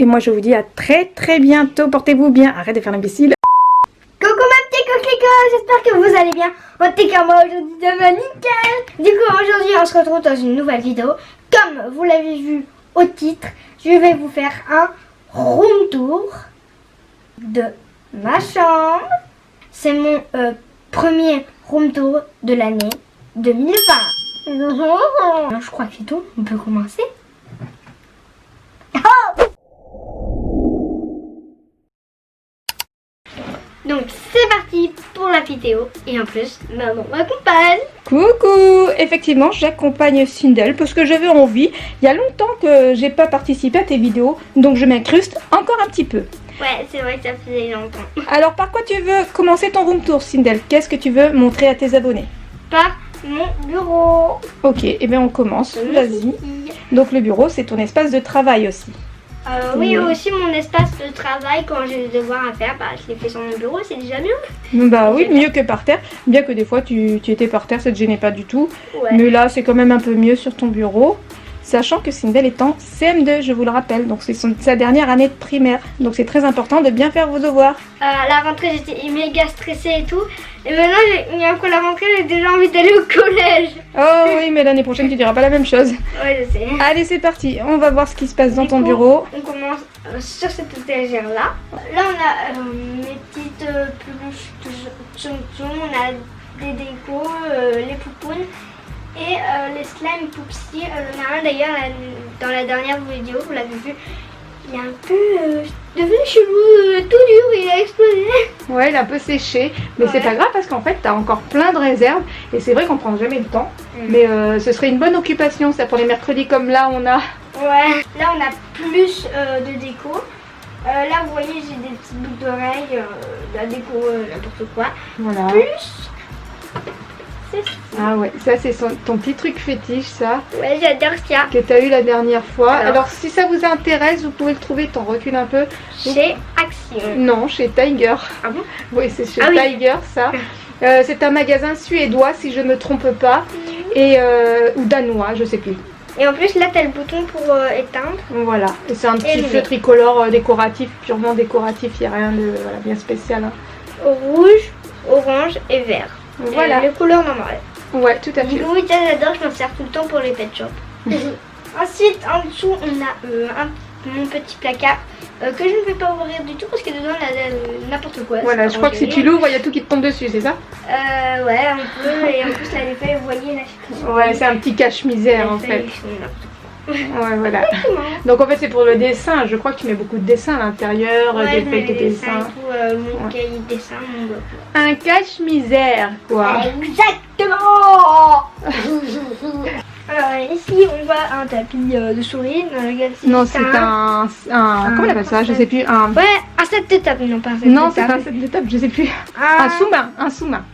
Et moi je vous dis à très bientôt. Portez-vous bien. Arrête de faire l'imbécile. Coucou ma petite coquelicot, j'espère que vous allez bien. En tout cas moi aujourd'hui ça va nickel. Du coup aujourd'hui on se retrouve dans une nouvelle vidéo. Comme vous l'avez vu au titre, je vais vous faire un room tour de ma chambre. C'est mon premier room tour de l'année 2020. Je crois que c'est tout, on peut commencer. Donc c'est parti pour la vidéo et en plus maman m'accompagne. Coucou. Effectivement j'accompagne Sindel parce que j'avais envie. Il y a longtemps que j'ai pas participé à tes vidéos, donc je m'incruste encore un petit peu. Ouais c'est vrai que ça faisait longtemps. Alors par quoi tu veux commencer ton room tour, Sindel? Qu'est-ce que tu veux montrer à tes abonnés? Par mon bureau. Ok, et bien on commence, vas-y. Donc le bureau c'est ton espace de travail aussi. Oui, aussi mon espace de travail quand j'ai des devoirs à faire, bah, je les fais sur mon bureau, c'est déjà mieux. Bah oui, mieux que par terre. Bien que des fois tu étais par terre, ça te gênait pas du tout. Ouais. Mais là c'est quand même un peu mieux sur ton bureau. Sachant que Sindel est en CM2, je vous le rappelle. Donc c'est sa dernière année de primaire. Donc c'est très important de bien faire vos devoirs. À la rentrée j'étais méga stressée et tout. Et maintenant, après la rentrée, j'ai déjà envie d'aller au collège. Oh oui, mais l'année prochaine tu diras pas la même chose. Ouais, je sais. Allez, c'est parti. On va voir ce qui se passe dans ton coup, bureau. On commence sur cette étagère là. Là on a mes petites peluches on a des décos, les poupounes et les slime poupsies. Le marin d'ailleurs dans la dernière vidéo, vous l'avez vu, il est un peu devenu chelou, tout dur, il a explosé. Ouais, il est un peu séché, mais ouais. c'est pas grave parce qu'en fait t'as encore plein de réserves et c'est vrai qu'on prend jamais le temps. Mais ce serait une bonne occupation ça pour les mercredis comme là on a. Ouais, là on a plus de déco. Là vous voyez j'ai des petites boucles d'oreilles, la déco n'importe quoi. Voilà. Plus c'est ça. Ah ouais, ça c'est ton petit truc fétiche ça. Ouais, j'adore ça. Que t'as eu la dernière fois. Alors si ça vous intéresse, vous pouvez le trouver, t'en recules un peu. Chez Action. Non, chez Tiger. Ah bon? Oui, c'est chez oui. Tiger ça. C'est un magasin suédois si je me trompe pas. Et ou danois, je sais plus. Et en plus là t'as le bouton pour éteindre. Voilà, et c'est un petit feu tricolore décoratif, purement décoratif, il n'y a rien de bien spécial. Hein. Rouge, orange et vert. Voilà. Et les couleurs normales. Ouais, tout à fait. Oui, j'adore, je m'en sers tout le temps pour les pet shops. Ensuite, en dessous, on a mon petit placard que je ne vais pas ouvrir du tout parce que dedans, il y a n'importe quoi. Voilà, je crois que si tu l'ouvres, il y a tout qui te tombe dessus, c'est ça? Ouais, un peu. Et en plus, là, les feuilles, vous voyez, là, ouais, c'est un petit cache-misère en fait. Ouais, voilà. Donc en fait, c'est pour le dessin. Je crois que tu mets beaucoup de dessins à l'intérieur, des feuilles de dessin. Mon cahier de dessin, mon bloc. Un cache-misère, quoi. Exactement. Alors ici on voit un tapis de souris dans lequel non, c'est un comment on appelle ça? Je sais plus. Ouais, un set de table, non pas un set de table. Non, c'est pas un set de table, je sais plus. Un sous-main, un sous-main.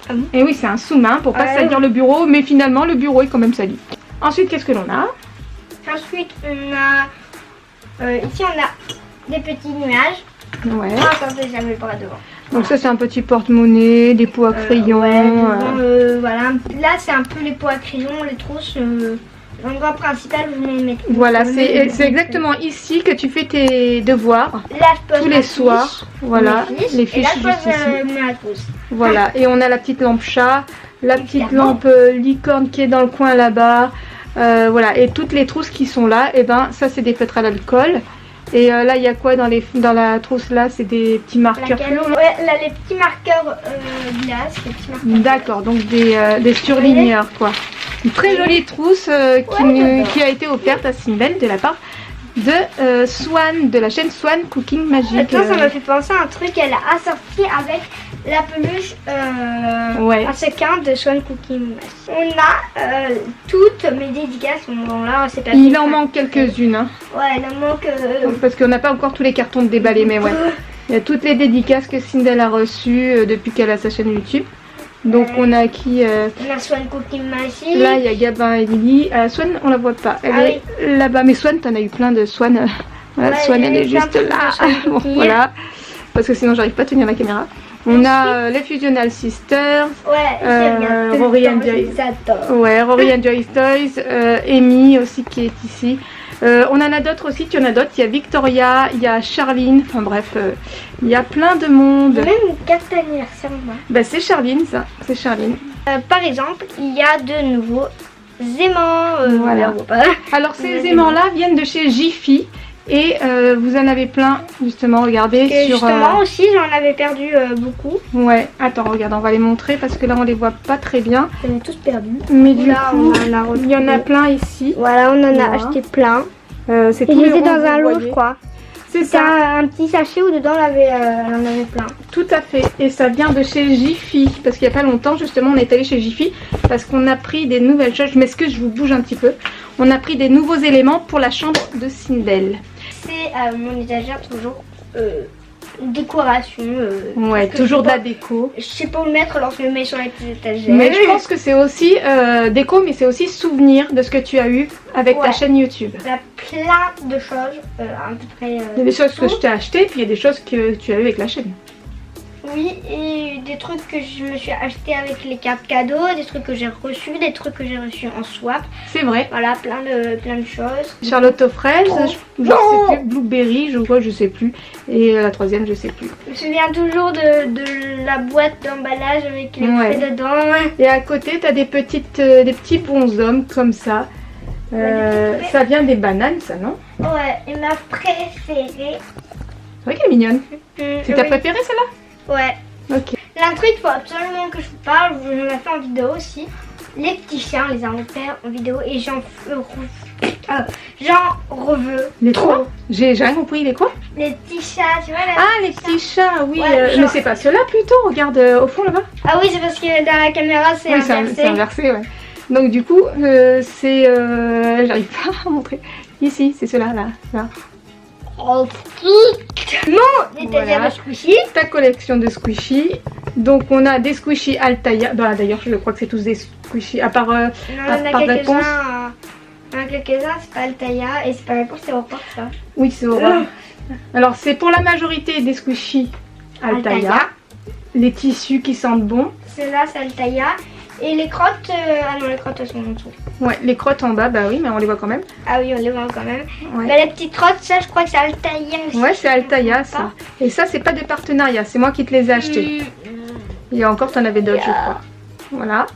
Ah bon? Et oui, c'est un sous-main pour pas salir le bureau, mais finalement le bureau est quand même sali. Ensuite, qu'est-ce que l'on a? Ensuite, on a ici on a des petits nuages. Ouais. Ah, attendez, j'avais le bras devant. Donc ça c'est un petit porte-monnaie, des pots à crayon. Ouais, voilà. Là c'est un peu les pots à crayon, les trousses. L'endroit principal où je vais mettre. Voilà, c'est exactement ici que tu fais tes devoirs. Là je pose tous les soirs. Voilà, les fiches et là, juste ici. ma trousse. Voilà, et on a la petite lampe chat, la petite lampe licorne qui est dans le coin là-bas. Voilà, et toutes les trousses qui sont là, et ben ça c'est des feutres à l'alcool. Et là il y a quoi dans la trousse là? C'est des petits marqueurs. Ouais, là les petits marqueurs glace, les petits marqueurs. D'accord, donc des surligneurs quoi. Une très jolie trousse qui a été offerte à Sindel de la part de Swan, de la chaîne Swan Cooking Magic. Attends, ça m'a fait penser à un truc, elle a assorti avec la peluche un sequin de Swan Cooking Magic. On a toutes mes dédicaces, bon là c'est pas. Il en manque quelques-unes. Hein. Ouais, il en manque. Parce qu'on n'a pas encore tous les cartons de déballés, mais ouais. Il y a toutes les dédicaces que Sindel a reçues depuis qu'elle a sa chaîne YouTube. Donc on a qui on a Swan Cooking Magic. Là il y a Gabin et Lily. Swan on la voit pas. Elle est là-bas. Mais Swan t'en as eu plein de Swan. Voilà, ouais, Swan elle est juste là. Bon, voilà. Parce que sinon j'arrive pas à tenir la caméra. On a les Fusional Sisters. Ouais, Rory and Joyce. Ouais, Rory and Joyce Toys. Amy aussi qui est ici. On en a d'autres aussi, tu en as d'autres. Il y a Victoria, il y a Charline, enfin bref, il y a plein de monde. Même une carte d'anniversaire. Bah, c'est Charline ça, c'est Charline. Par exemple, il y a de nouveaux aimants. Voilà. Alors ces aimants-là viennent de chez Jiffy. Et vous en avez plein, justement, regardez. Et sur, justement aussi, j'en avais perdu beaucoup. Ouais, attends, regarde, on va les montrer parce que là, on les voit pas très bien. J'en ai tous perdu. Mais du Là, coup, on en a il y en a plein ici. Voilà, on en a Voilà. acheté plein. C'est Et tous ils les étaient ronds dans que un vous lot, voyez. je crois. C'est C'est ça, un petit sachet où dedans, on en avait plein. tout à fait. Et ça vient de chez Jiffy. Parce qu'il y a pas longtemps, justement, on est allé chez Jiffy. Parce qu'on a pris des nouvelles choses. Je m'excuse, je vous bouge un petit peu. On a pris des nouveaux éléments pour la chambre de Sindel. C'est mon étagère, toujours décoration. Ouais, parce que toujours je de sais la déco. Je sais pas où le mettre alors je le mets sur les petites étagères. Mais je pense que c'est aussi déco, mais c'est aussi souvenir de ce que tu as eu avec ta Ouais. chaîne YouTube. Il y a plein de choses, à peu près. Il y a des choses que tout. je t'ai achetées, puis il y a des choses que tu as eu avec la chaîne. Oui, et des trucs que je me suis acheté avec les cartes cadeaux, des trucs que j'ai reçus, des trucs que j'ai reçus en swap. C'est vrai. Voilà, plein de choses. Charlotte aux fraises, Trop. je sais plus, Blueberry, je crois, je sais plus. Et la troisième, je sais plus. Je me souviens toujours de la boîte d'emballage avec les Ouais. fruits dedans. Et à côté, tu as des petits bonshommes comme ça. Ouais, des petits Ça vient des bananes, ça, non? Ouais, et ma préférée. C'est vrai qu'elle est mignonne. C'est ta oui. préférée, celle-là? Ouais. Ok. L'un truc, il faut absolument que je vous parle, j'en ai fait en vidéo aussi. Les petits chiens, on les a fait en vidéo et j'en reveux. Les trop. quoi? J'ai rien compris, les quoi? Les petits chats, tu vois là. Ah, les petits chats, oui. Ouais, mais genre- c'est pas ceux-là plutôt, regarde au fond là-bas. Ah oui, c'est parce que dans la caméra c'est Oui, inversé. c'est inversé, ouais. Donc du coup, c'est... j'arrive pas à montrer. Ici, c'est ceux-là, là. Oh, mon étagère Voilà. de squishy. Ta collection de squishy. Donc on a des squishy Altaïa. Bah, d'ailleurs, je crois que c'est tous des squishy. À part... Non, Ah, il y en par a réponse. quelques-uns. Il y en a quelques-uns, c'est pas Altaïa et c'est pas réponse, c'est Aurore ça. oui, c'est Aurore. Alors c'est pour la majorité des squishy Altaïa. Les tissus qui sentent bon. Celle-là, c'est Altaïa. Et les crottes, ah non, les crottes elles sont en dessous. Ouais, les crottes en bas, bah oui, mais on les voit quand même. Ah oui, on les voit quand même. Ouais. Mais les petites crottes, ça, je crois que c'est Altaïa aussi. Ouais, c'est Altaïa ça. Et ça, c'est pas des partenariats, c'est moi qui te les ai achetés. Et encore, t'en avais d'autres, je crois. Voilà.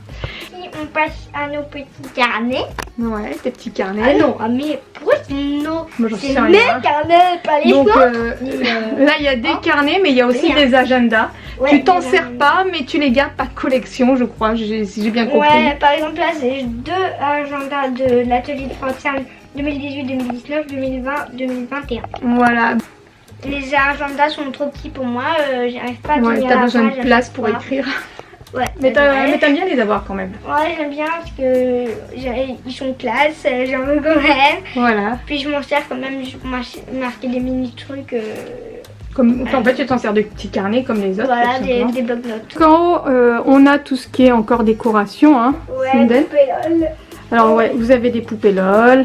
Ici, on passe à nos petits carnets. Ouais, tes petits carnets. Ah non, ah mais pourquoi c'est nos... Moi, j'en C'est sais mes rien. carnets, pas les Donc vôtres. là, il y a des carnets, mais il y a aussi Bien. des agendas. Ouais, Tu t'en des sers agendas. pas, mais tu les gardes par collection, je crois, si j'ai bien compris. Ouais, par exemple là, c'est 2 agendas de l'atelier de Francine 2018, 2019, 2020, 2021. Voilà. Les agendas sont trop petits pour moi, j'arrive pas à Ouais, tenir t'as la besoin page de à place chaque pour fois. écrire. Ouais, Mais c'est vrai. t'aimes bien les avoir quand même. Ouais, j'aime bien parce que ils sont classe, j'en veux quand même. Voilà. Puis je m'en sers quand même pour marquer des mini trucs. Enfin, en fait, tu t'en sers de petits carnets comme les autres. Voilà, tout des simplement. bloc-notes. En haut, on a tout ce qui est encore décoration. Hein, Ouais, Sindel. poupée LOL. Alors, ouais, vous avez des poupées LOL.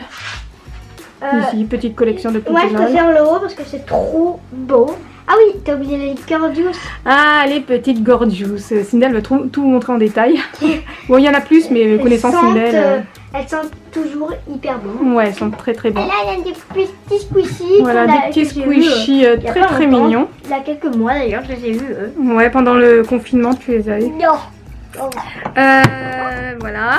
Euh, Ici, petite collection de poupées Moi, je LOL. préfère le haut parce que c'est trop beau. Ah oui, t'as oublié les Gorgeous. Ah, les petites gorgeous. Sindel va tout montrer en détail. Bon, il y en a plus, mais connaissant Sindel. Elles sentent toujours hyper bon. Ouais, elles sont très très Et bonnes. là, il y a des petits squishies. Voilà, des petits squishies il y a très pas très longtemps. mignons. Il y a quelques mois d'ailleurs, je les ai vus. Ouais, pendant le confinement, tu les as eu. Non. Voilà.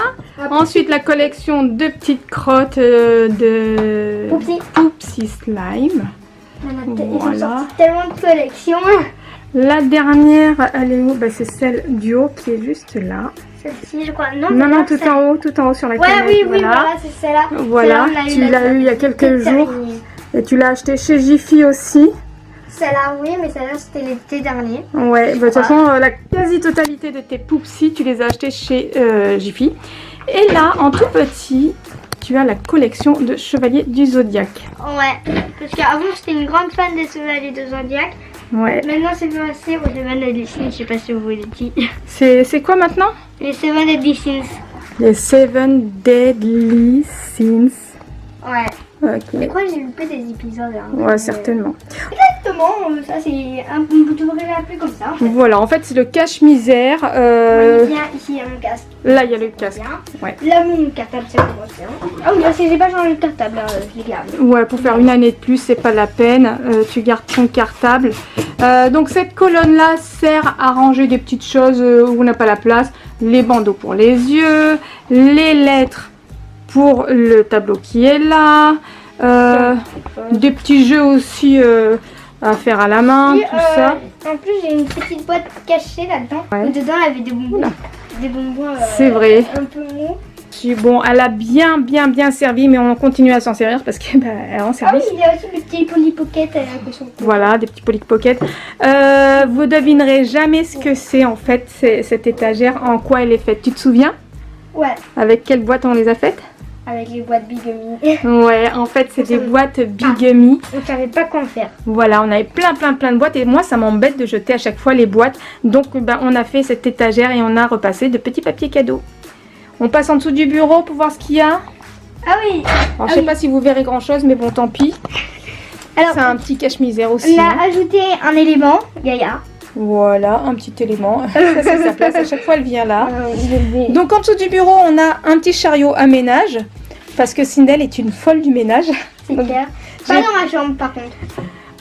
Ensuite, la collection de petites crottes de Poupsie. Poupsie Slime. Ils ont Voilà. sorti tellement de collections. La dernière, elle est où? Bah, c'est celle du haut qui est juste là. Celle-ci, je crois. Non, Non, c'est tout en haut sur la Ouais, canette. oui, voilà, c'est celle-là. Voilà, Celle-là, on tu l'as eu il y a quelques l'été jours. dernier. Et tu l'as acheté chez Jiffy aussi. Celle-là, oui, mais celle-là, c'était l'été dernier. Ouais, bah, de toute façon, la quasi-totalité de tes Poupsies, tu les as achetées chez Jiffy. Et là, en tout petit, tu as la collection de Chevaliers du Zodiaque. Ouais, parce qu'avant, j'étais une grande fan des Chevaliers de Zodiac. Ouais. Maintenant, c'est passé aux Seven Deadly Sins. Je sais pas si vous voulez dire. C'est quoi maintenant? Les Seven Deadly Sins. Les Seven Deadly Sins. Ouais. Je Ok. crois que j'ai loupé des épisodes. Hein. Ouais, certainement. exactement. Ça, c'est un vous devrait l'appeler comme ça. En fait. Voilà, en fait, c'est le cache-misère. Il y a ici un casque. Là, il y a le casque. Bien. Ouais. Là, mon cartable, c'est pour océan. Ah oui, j'ai pas changé le cartable, là, je l'ai gardé. Ouais, pour faire une année de plus, c'est pas la peine. Tu gardes ton cartable. Donc, cette colonne-là sert à ranger des petites choses où on n'a pas la place. Les bandeaux pour les yeux, les lettres pour le tableau qui est là. Des petits jeux aussi à faire à la main, Et, tout ça. En plus, j'ai une petite boîte cachée là-dedans. Ouais. Où dedans, elle avait des bonbons. Oula. Des bonbons C'est vrai. un peu mous. Bon, elle a bien servi, mais on continue à s'en servir parce qu'elle est en Ah service. oui, il y a aussi le petit Polly Pocket que son Voilà, des petits Polly Pocket. Vous devinerez jamais ce que c'est en fait, cette étagère, en quoi elle est faite. Tu te souviens? Ouais, Avec quelle boîte on les a faites? avec les boîtes Bigamy. Ouais, en fait, c'est des boîtes Bigamy. On savait pas quoi en faire. Voilà, on avait plein de boîtes et moi, ça m'embête de jeter à chaque fois les boîtes. Donc, on a fait cette étagère et on a repassé de petits papiers cadeaux. On passe en dessous du bureau pour voir ce qu'il y a. Ah oui. Alors, je sais pas si vous verrez grand chose, mais bon, tant pis. Alors, C'est un petit cache-misère aussi. on hein. a ajouté un élément, Yaya. Voilà, un petit élément. Ça, c'est sa place. À chaque fois, elle vient là. Donc, Donc, en dessous du bureau, on a un petit chariot à ménage. Parce que Sindel est une folle du ménage. c'est Donc, clair. Pas dans ma chambre, par contre.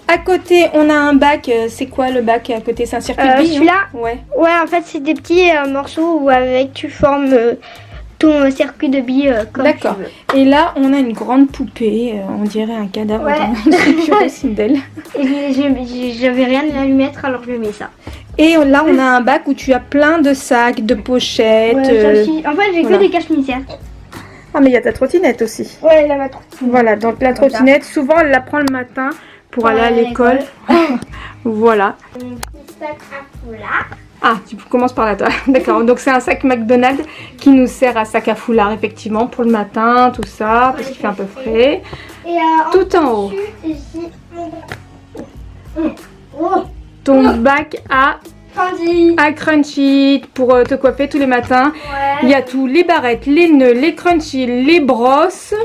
à côté, on a un bac. C'est quoi le bac à côté? C'est un circuit de billes, celui-là hein? Ouais. Ouais, en fait, c'est des petits morceaux où avec tu formes ton circuit de billes comme tu D'accord. veux. Et là, on a une grande poupée. On dirait un cadavre Ouais. dans le bureau Sindel. Et j'avais rien à lui mettre, alors je lui mets ça. Et là, on a un bac où tu as plein de sacs, de pochettes. Ouais, ça aussi. En fait, j'ai voilà. que des cache-misères. Ah, mais il y a ta trottinette aussi. Ouais, là, ma trottinette. Voilà, donc la trottinette, souvent, elle la prend le matin pour aller à l'école. Voilà. Mon petit sac à foulard. Ah, tu commences par là, toi. D'accord, donc c'est un sac McDonald's qui nous sert à sac à foulard, effectivement, pour le matin, tout ça, parce qu'il fait un peu frais. Et Tout en haut. Ici, oh, Ton bac Candy. à crunchy pour te coiffer tous les matins. Il y a tout, les barrettes, les nœuds, les crunchy, les brosses.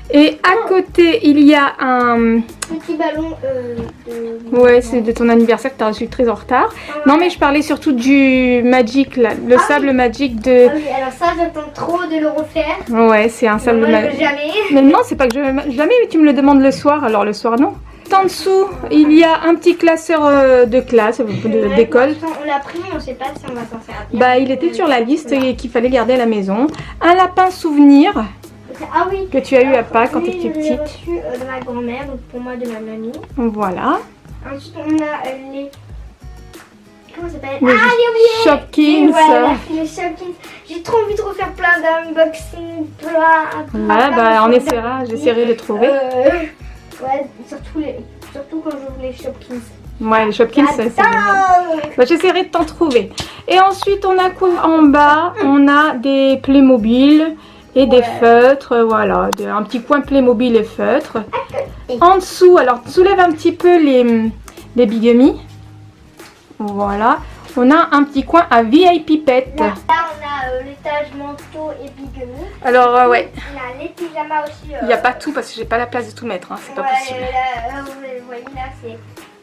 Et à côté, il y a un... Petit ballon de... Ouais, c'est de ton anniversaire que tu as reçu très en retard. Non, mais je parlais surtout du Magic, là, le sable Magic de... Ah oui, alors ça, j'attends trop de le refaire. Ouais, c'est un sable Moi, je veux Magic. jamais. Mais non, c'est pas que jamais tu me le demandes le soir, alors le soir non. En dessous, il y a un petit classeur de classe, d'école. On l'a pris, mais on sait pas si on va s'en servir. Bah, il était sur la liste et qu'il fallait garder à la maison. Un lapin souvenir Ah oui. que tu as eu à Pâques quand tu Lui, étais je l'ai petite. reçu de ma grand-mère, donc pour moi de ma mamie. Voilà. Ensuite, on a les... Comment ça s'appelle? Les Ah, j'ai oublié. Shopkins. Voilà, les Shopkins. J'ai trop envie de refaire plein d'unboxing, Voilà, bah on essaiera, j'essaierai de trouver. Ouais, surtout quand j'ouvre les Shopkins. Ouais, les Shopkins, c'est bien. Attends. Bah, j'essaierai de t'en trouver. Et ensuite, on a quoi en bas? On a des Playmobil et des feutres. Voilà, un petit coin Playmobil et feutres. En dessous, alors soulève un petit peu les Bigamy. Voilà. On a un petit coin à VIP Pet. Là, on a l'étage manteau et bigamy. Alors, ouais. On a les pyjamas aussi. Il n'y a pas tout parce que j'ai pas la place de tout mettre. Hein. C'est pas possible. Là, vous voyez, là, c'est...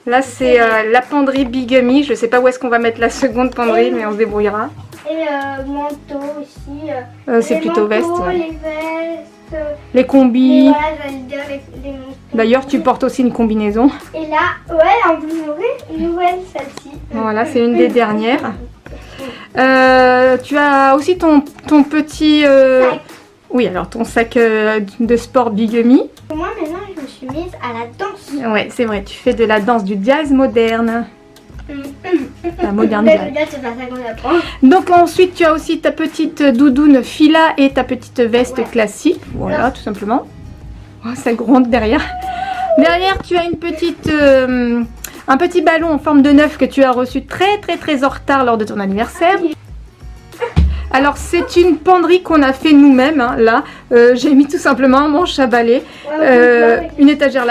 Là, c'est la penderie Bigamy. Je sais pas où est-ce qu'on va mettre la seconde penderie, mais on se débrouillera. Et manteau aussi. C'est les plutôt veste. manteaux, Ouais. les vestes. Les Et combis. voilà, j'allais dire les manteaux. D'ailleurs, tu portes aussi une combinaison. Et là, ouais, en plus, une nouvelle, celle-ci. Voilà, c'est une des dernières. Tu as aussi ton petit... Sac. Oui, alors ton sac de sport Bigamy. Moi, maintenant, je me suis mise à la danse. Ouais, c'est vrai, tu fais de la danse, du jazz moderne. La moderne jazz. Là, c'est pas ça qu'on apprend. Donc ensuite, tu as aussi ta petite doudoune fila et ta petite veste classique. Voilà, tout simplement. Oh, ça gronde derrière. Derrière, tu as une petite... un petit ballon en forme de neuf que tu as reçu très en retard lors de ton anniversaire. Alors c'est une penderie qu'on a fait nous-mêmes, hein, là. J'ai mis tout simplement un manche à balai, une étagère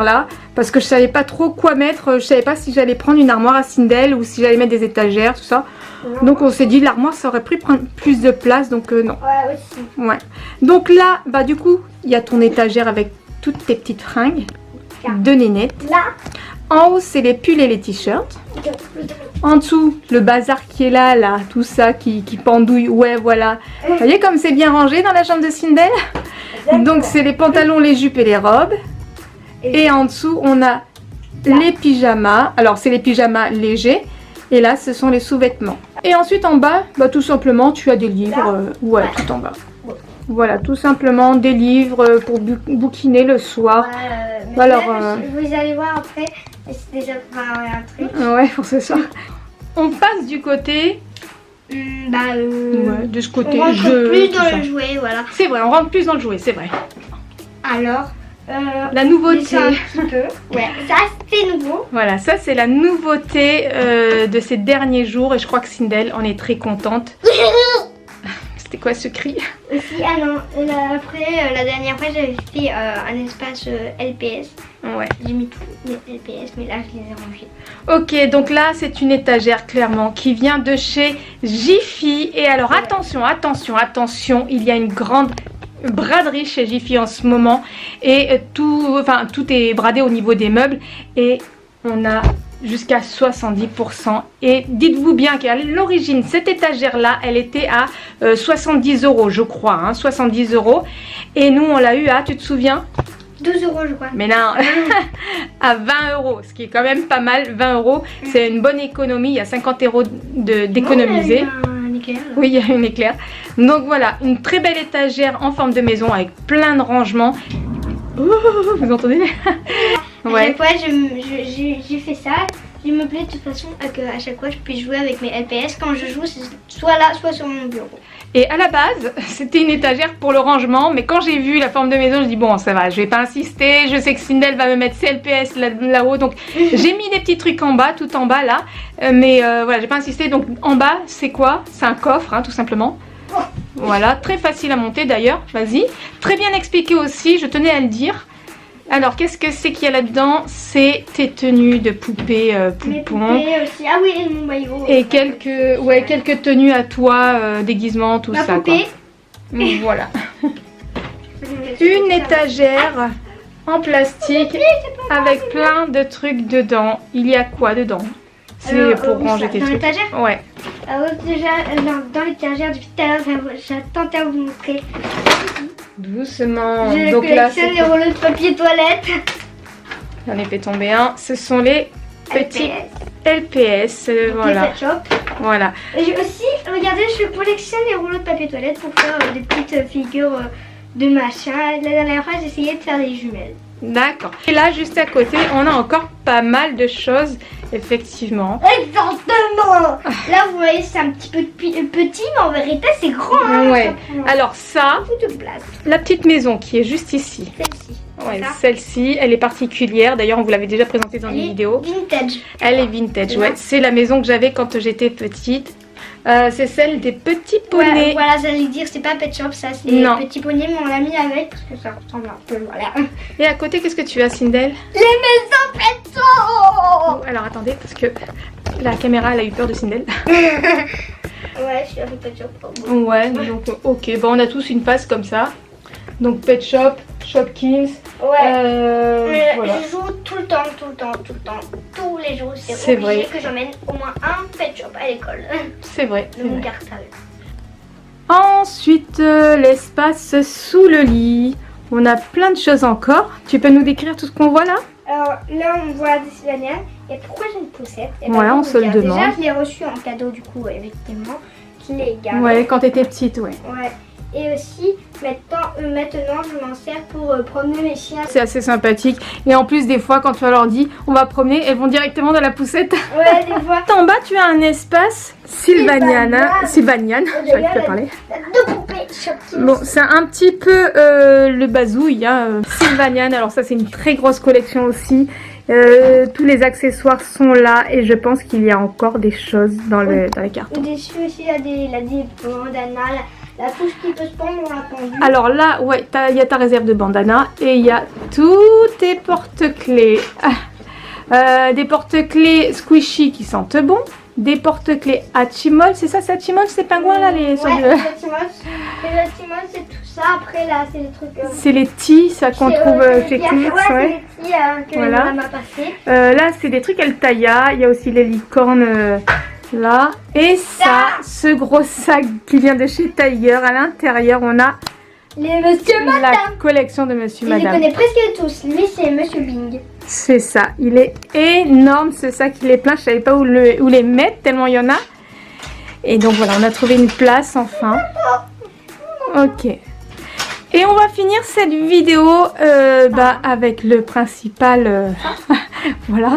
là, parce que je savais pas trop quoi mettre. Je savais pas si j'allais prendre une armoire à Sindel ou si j'allais mettre des étagères, tout ça. Donc on s'est dit l'armoire ça aurait pu prendre plus de place, donc non. Ouais, aussi. Ouais. Donc là, bah du coup, il y a ton étagère avec toutes tes petites fringues de nénette. Là, En haut, c'est les pulls et les t-shirts. En dessous, le bazar qui est là, tout ça qui pendouille. Ouais, voilà. Vous voyez comme c'est bien rangé dans la chambre de Sindel? Donc, c'est les pantalons, les jupes et les robes. Et en dessous, on a les pyjamas. Alors, c'est les pyjamas légers. Et là, ce sont les sous-vêtements. Et ensuite, en bas, bah, tout simplement, tu as des livres. Ouais, tout en bas. Voilà, tout simplement des livres pour bouquiner le soir. Mais alors, vous allez voir après, c'est déjà préparé un truc. Ouais, pour ce soir. On passe du côté... ouais, de ce côté on rentre jeu. Plus dans le jouet, voilà. C'est vrai, on rentre plus dans le jouet, c'est vrai. Alors, la nouveauté. Un petit peu. Ouais, ça c'est nouveau. Voilà, ça c'est la nouveauté de ces derniers jours et je crois que Sindel en est très contente. C'était quoi ce cri? Aussi, ah non, après la dernière fois j'avais fait un espace LPS. Ouais. J'ai mis tous les LPS, mais là je les ai rangés. Ok, donc là c'est une étagère clairement qui vient de chez Jiffy. Et alors attention, attention, il y a une grande braderie chez Jiffy en ce moment. Et tout est bradé au niveau des meubles. Et on a jusqu'à 70%. Et dites-vous bien qu'à l'origine, cette étagère-là, elle était à 70 €, je crois. Hein, 70 €. Et nous, on l'a eu à, tu te souviens? 12 € je crois. Mais non, à 20 €, ce qui est quand même pas mal. 20 €, c'est une bonne économie. Il y a 50 € d'économiser. Oui, il y a une éclair. Donc voilà, une très belle étagère en forme de maison avec plein de rangements. Vous entendez? Ouais. À chaque fois, j'ai fait ça. Je me plaît de toute façon à chaque fois je puisse jouer avec mes LPS. Quand je joue, c'est soit là, soit sur mon bureau. Et à la base, c'était une étagère pour le rangement. Mais quand j'ai vu la forme de maison, je dis bon, ça va, je vais pas insister. Je sais que Sindel va me mettre ses LPS là-haut. Donc j'ai mis des petits trucs en bas, tout en bas là. Mais voilà, j'ai pas insisté. Donc en bas, c'est quoi? C'est un coffre, hein, tout simplement. Voilà, très facile à monter d'ailleurs. Vas-y. Très bien expliqué aussi, je tenais à le dire. Alors, qu'est-ce que c'est qu'il y a là-dedans? C'est tes tenues de poupées poupons. Mes poupées aussi. Ah oui, et mon maillot. Et quelques tenues à toi, déguisements, tout ça. Poupée. Quoi. Voilà. Une étagère en plastique avec plein de trucs dedans. Il y a quoi dedans? C'est pour ranger tes trucs. Dans l'étagère? Ouais. Alors déjà, dans l'étagère, depuis tout à l'heure, j'ai tenté à vous montrer. Doucement. Je Donc là, collectionne les rouleaux de papier toilette. J'en ai fait tomber un. Ce sont les petits LPS. Voilà. Voilà. Et aussi, regardez, je collectionne les rouleaux de papier toilette pour faire des petites figures de machin. La dernière fois, j'ai essayé de faire des jumelles. D'accord. Et là, juste à côté, on a encore pas mal de choses, effectivement. Exactement. Là, vous voyez, c'est un petit peu petit, mais en vérité, c'est grand. Hein, ouais. Alors ça, toute place. La petite maison qui est juste ici. Celle-ci. Ouais, celle-ci, elle est particulière. D'ailleurs, on vous l'avait déjà présentée dans les vidéos. Vintage. Elle est vintage, ouais. C'est la maison que j'avais quand j'étais petite. C'est celle des petits poneys. Ouais, voilà, j'allais dire, c'est pas Pet Shop, ça c'est Petit Poney, mais on l'a mis avec parce que ça ressemble un peu, voilà. Et à côté, qu'est-ce que tu as, Sindel? Les maisons Pet Shop. Alors attendez, parce que la caméra, elle a eu peur de Sindel. Ouais, je suis avec Pet Shop. Ouais, donc ok, bon, on a tous une face comme ça. Donc Pet Shop, Shopkins. Ouais. Voilà. Je joue tout le temps. Tous les jours, c'est obligé que j'emmène au moins un Pet Shop à l'école. C'est vrai. De mon cartable. Ensuite, l'espace sous le lit. On a plein de choses encore. Tu peux nous décrire tout ce qu'on voit là? Alors là, on voit des Sylvaniennes. Et pourquoi j'ai une poussette? Ouais, on se le demande. Déjà, je l'ai reçue en cadeau, du coup, effectivement. Je l'ai gardée. Ouais, quand t'étais petite, ouais. Ouais. Et aussi, maintenant je m'en sers pour promener mes chiens. C'est assez sympathique. Et en plus, des fois, quand tu leur dis on va promener, elles vont directement dans la poussette. Ouais, des fois. En bas, tu as un espace Sylvanian. J'arrive plus à parler. Deux poupées Shopkins. Bon, c'est un petit peu le bazouille, hein, Sylvanian. Alors, ça, c'est une très grosse collection aussi. Tous les accessoires sont là et je pense qu'il y a encore des choses dans les cartons. Dessus aussi, il y a des bandanas. La pousse qui peut se prendre, on l'a pendu. Alors là, ouais, il y a ta réserve de bandana et il y a tous tes porte-clés. Des porte-clés squishy qui sentent bon. Des porte-clés Hatchimol, c'est ça, c'est Hatchimol, ces pingouins là, les Hatchimol, c'est tout ça. Après là, c'est les trucs. C'est les tis, ça qu'on trouve chez Kleenex, ouais. aussi que Voilà. maman m'a passé. Là, c'est des trucs Altaïa. Il y a aussi les licornes là. Et ça, ce gros sac qui vient de chez Tiger. À l'intérieur, on a Les Monsieur la Madame. collection de Monsieur Je les Madame. connais presque tous. Lui, c'est Monsieur Bing. C'est ça. Il est énorme ce sac. Il est plein. Je savais pas où les mettre tellement il y en a. Et donc voilà, on a trouvé une place enfin. Ok. Et on va finir cette vidéo avec le principal. Voilà.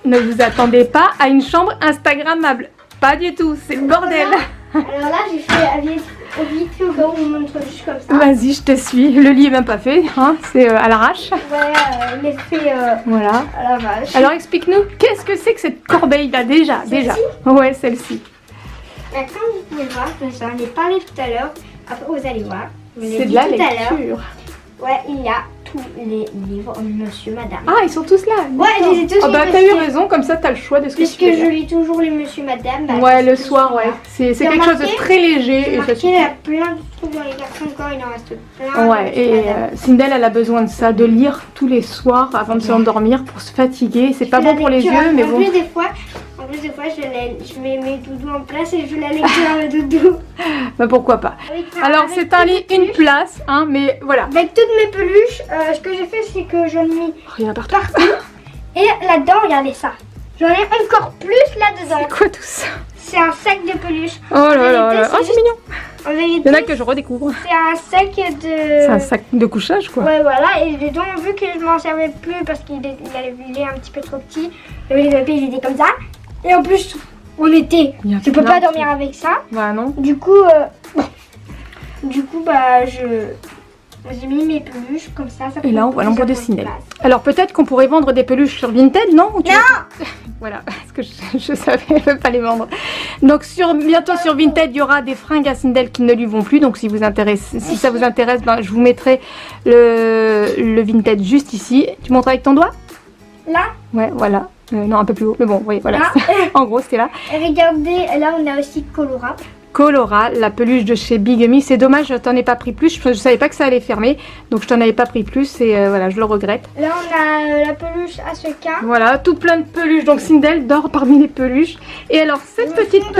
Ne vous attendez pas à une chambre instagrammable. Pas du tout. C'est le bordel. Alors là, j'ai fait vite fait au cas où on montre juste comme ça. Vas-y, je te suis. Le lit est même pas fait. Hein, c'est à l'arrache. Voilà, il est fait Voilà. à la vache. Alors explique-nous, qu'est-ce que c'est que cette corbeille là déjà? Ouais, celle-ci. Comme vous pouvez voir, j'en ai parlé tout à l'heure. Après, vous allez voir. Je vous l'ai C'est dit de la tout à l'heure. lecture. Ouais, il y a tous les livres Monsieur Madame. Ah, ils sont tous là. Ouais, je les ai tous Ah bah lus t'as eu parce que- raison, comme ça t'as le choix de ce que tu Puisque veux je lire. lis toujours les Monsieur Madame. bah, Ouais, c'est le tout soir, celui-là. ouais. C'est J'ai quelque chose de remarqué- très léger J'ai et ça remarqué, il y suffit. a plein de trucs dans les cartons encore, il en reste plein. Ouais, Monsieur et Madame. Sindel, elle a besoin de ça, de lire tous les soirs avant de s'endormir pour se fatiguer. C'est pas Je fais bon la pour les lecture, yeux, mais en bon. plus, des fois, je mets mes doudous en place et je fais la lecture à mes doudous. Bah pourquoi pas. Alors c'est un lit, une place, hein, mais voilà. Avec toutes mes peluches, ce que j'ai fait, c'est que j'en ai mis Oh, il y en a partout. partout. Et là-dedans, regardez ça. J'en ai encore plus là-dedans. C'est quoi tout ça? C'est un sac de peluches. Oh là là vérité, là. c'est Oh, c'est juste- mignon. En vérité, Il y en a que je redécouvre. c'est un sac de... C'est un sac de couchage, quoi. Ouais, voilà. Et dedans, vu que je m'en servais plus parce qu'il est un petit peu trop petit, les papiers, ils étaient comme ça. Et en plus, on était... Il y a Je peux plein pas de dormir avec ça. Bah non. Du coup, j'ai mis mes peluches comme ça. Et là, on voit l'ombre de plusieurs Sindel. places. Alors peut-être qu'on pourrait vendre des peluches sur Vinted, non? Ou tu veux- Voilà, parce que je savais pas les vendre. Donc bientôt sur Vinted, il y aura des fringues à Sindel qui ne lui vont plus. Donc si ça vous intéresse, ben, je vous mettrai le Vinted juste ici. Tu montres avec ton doigt? Là, Ouais, voilà. Non, un peu plus haut. Mais bon, oui, voilà. Là. En gros, c'était là. et regardez, là on a aussi Colora. Colora, la peluche de chez Bigamy. C'est dommage, je t'en ai pas pris plus. Je savais pas que ça allait fermer. Donc je t'en avais pas pris plus et voilà, je le regrette. Là on a la peluche Asuka. Voilà, tout plein de peluches. Donc Sindel dort parmi les peluches. Et alors cette petite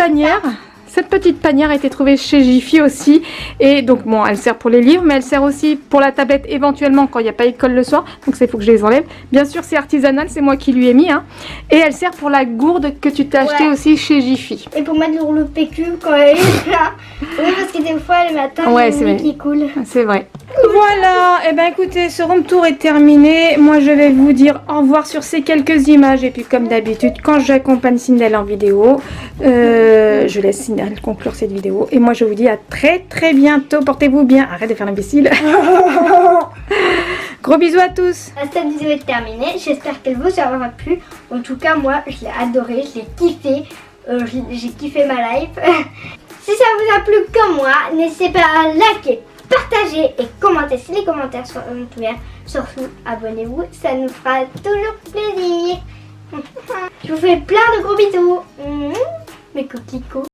panière a été trouvée chez Jiffy aussi. Et donc bon, elle sert pour les livres, mais elle sert aussi pour la tablette éventuellement quand il n'y a pas école le soir. Donc il faut que je les enlève. Bien sûr, c'est artisanal, c'est moi qui lui ai mis. Hein. Et elle sert pour la gourde que tu t'as acheté Ouais. aussi chez Jiffy. Et pour mettre le PQ quand elle est là. Oui, parce que des fois le matin, Ouais, il y a c'est une vrai. qui coule. C'est vrai. Voilà, et ben écoutez, ce room tour est terminé. Moi je vais vous dire au revoir sur ces quelques images. Et puis comme d'habitude, quand j'accompagne Sindel en vidéo, je laisse Sindel conclure cette vidéo. Et moi je vous dis à très bientôt. Portez-vous bien. Arrête de faire l'imbécile. Gros bisous à tous. Cette vidéo est terminée. J'espère qu'elle vous aura plu. En tout cas, moi, je l'ai adoré. Je l'ai kiffé. J'ai kiffé ma life. Si ça vous a plu comme moi, n'hésitez pas à liker, partager et commenter si les commentaires sont ouverts. Surtout, abonnez-vous. Ça nous fera toujours plaisir. Je vous fais plein de gros bisous. Mes coquelicots.